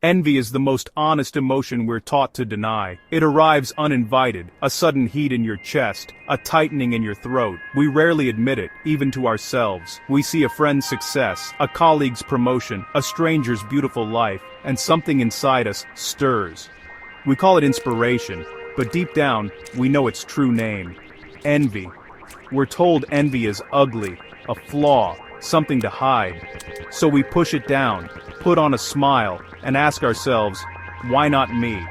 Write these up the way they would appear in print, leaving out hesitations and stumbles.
Envy is the most honest emotion we're taught to deny. It arrives uninvited, a sudden heat in your chest, a tightening in your throat. We rarely admit it, even to ourselves. We see a friend's success, a colleague's promotion, a stranger's beautiful life, and something inside us stirs. We call it inspiration, but deep down, we know its true name: envy. We're told envy is ugly, a flaw, something to hide. So we push it down, put on a smile, and ask ourselves, why not me?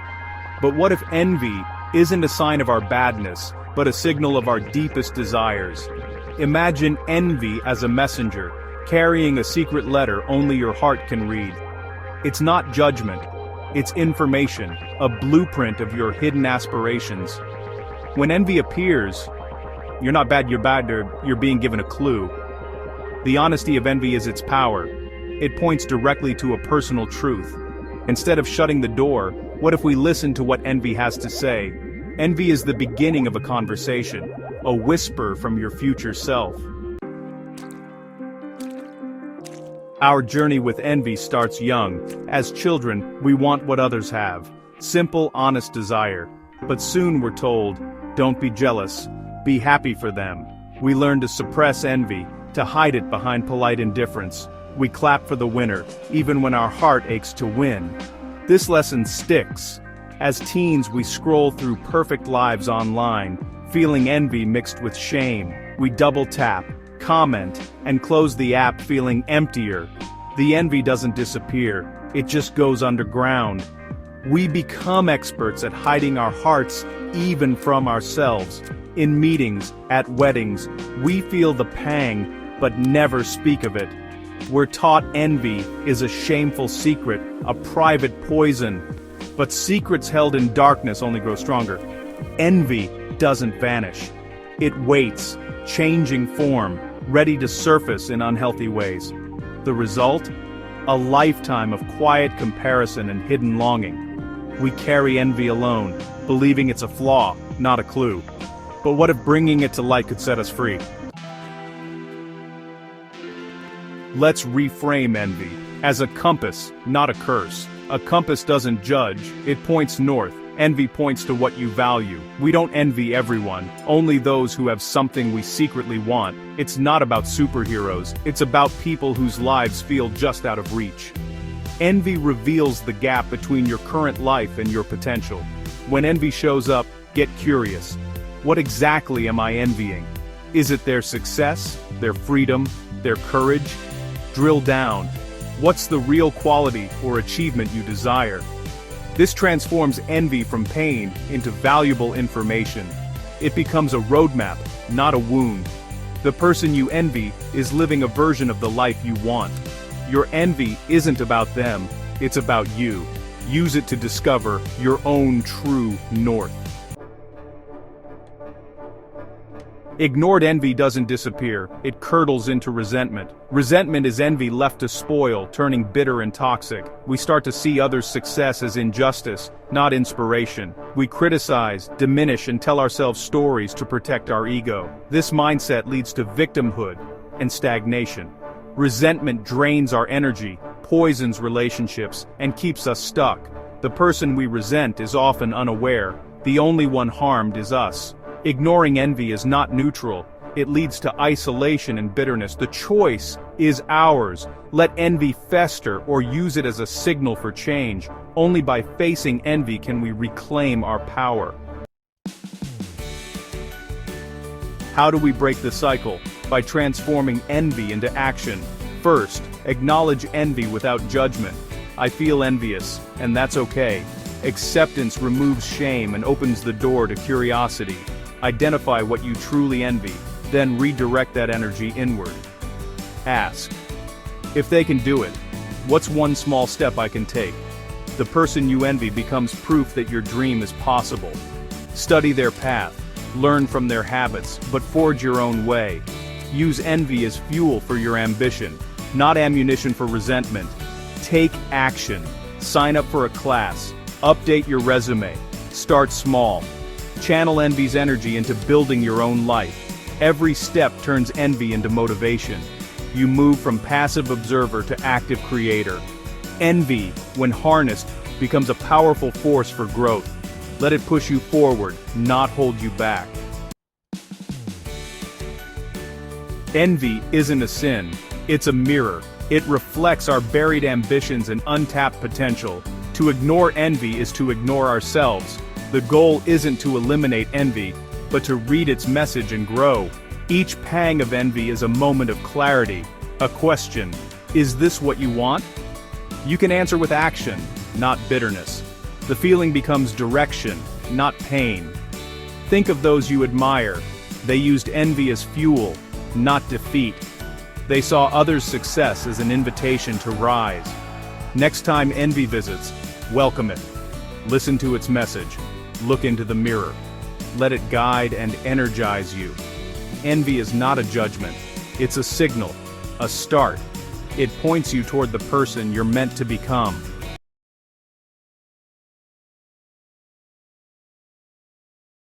But what if envy isn't a sign of our badness, but a signal of our deepest desires? Imagine envy as a messenger, carrying a secret letter only your heart can read. It's not judgment, it's information, a blueprint of your hidden aspirations. When envy appears, you're not bad, you're being given a clue. The honesty of envy is its power. It points directly to a personal truth. Instead of shutting the door, what if we listen to what envy has to say? Envy is the beginning of a conversation, a whisper from your future self. Our journey with envy starts young. As children, we want what others have. Simple, honest desire. But soon we're told, don't be jealous, be happy for them. We learn to suppress envy, to hide it behind polite indifference. We clap for the winner, even when our heart aches to win. This lesson sticks. As teens, we scroll through perfect lives online, feeling envy mixed with shame. We double tap, comment, and close the app feeling emptier. The envy doesn't disappear, it just goes underground. We become experts at hiding our hearts, even from ourselves. In meetings, at weddings, we feel the pang, but never speak of it. We're taught envy is a shameful secret, a private poison. But secrets held in darkness only grow stronger. Envy doesn't vanish. It waits, changing form, ready to surface in unhealthy ways. The result? A lifetime of quiet comparison and hidden longing. We carry envy alone, believing it's a flaw, not a clue. But what if bringing it to light could set us free? Let's reframe envy as a compass, not a curse. A compass doesn't judge, it points north. Envy points to what you value. We don't envy everyone, only those who have something we secretly want. It's not about superheroes, it's about people whose lives feel just out of reach. Envy reveals the gap between your current life and your potential. When envy shows up, get curious. What exactly am I envying? Is it their success, their freedom, their courage? Drill down. What's the real quality or achievement you desire? This transforms envy from pain into valuable information. It becomes a roadmap, not a wound. The person you envy is living a version of the life you want. Your envy isn't about them, it's about you. Use it to discover your own true north. Ignored envy doesn't disappear, it curdles into resentment. Resentment is envy left to spoil, turning bitter and toxic. We start to see others' success as injustice, not inspiration. We criticize, diminish, and tell ourselves stories to protect our ego. This mindset leads to victimhood and stagnation. Resentment drains our energy, poisons relationships, and keeps us stuck. The person we resent is often unaware. The only one harmed is us. Ignoring envy is not neutral. It leads to isolation and bitterness. The choice is ours. Let envy fester or use it as a signal for change. Only by facing envy can we reclaim our power. How do we break the cycle? By transforming envy into action. First, acknowledge envy without judgment. I feel envious, and that's okay. Acceptance removes shame and opens the door to curiosity. Identify what you truly envy, then redirect that energy inward. Ask, if they can do it, what's one small step I can take? The person you envy becomes proof that your dream is possible. Study their path, learn from their habits, but forge your own way. Use envy as fuel for your ambition, not ammunition for resentment. Take action. Sign up for a class. Update your resume. Start small. Channel envy's energy into building your own life. Every step turns envy into motivation. You move from passive observer to active creator. Envy, when harnessed, becomes a powerful force for growth. Let it push you forward, not hold you back. Envy isn't a sin, it's a mirror. It reflects our buried ambitions and untapped potential. To ignore envy is to ignore ourselves. The goal isn't to eliminate envy, but to read its message and grow. Each pang of envy is a moment of clarity, a question. Is this what you want? You can answer with action, not bitterness. The feeling becomes direction, not pain. Think of those you admire. They used envy as fuel, not defeat. They saw others' success as an invitation to rise. Next time envy visits, welcome it. Listen to its message. Look into the mirror. Let it guide and energize you. Envy is not a judgment. It's a signal, a start. It points you toward the person you're meant to become.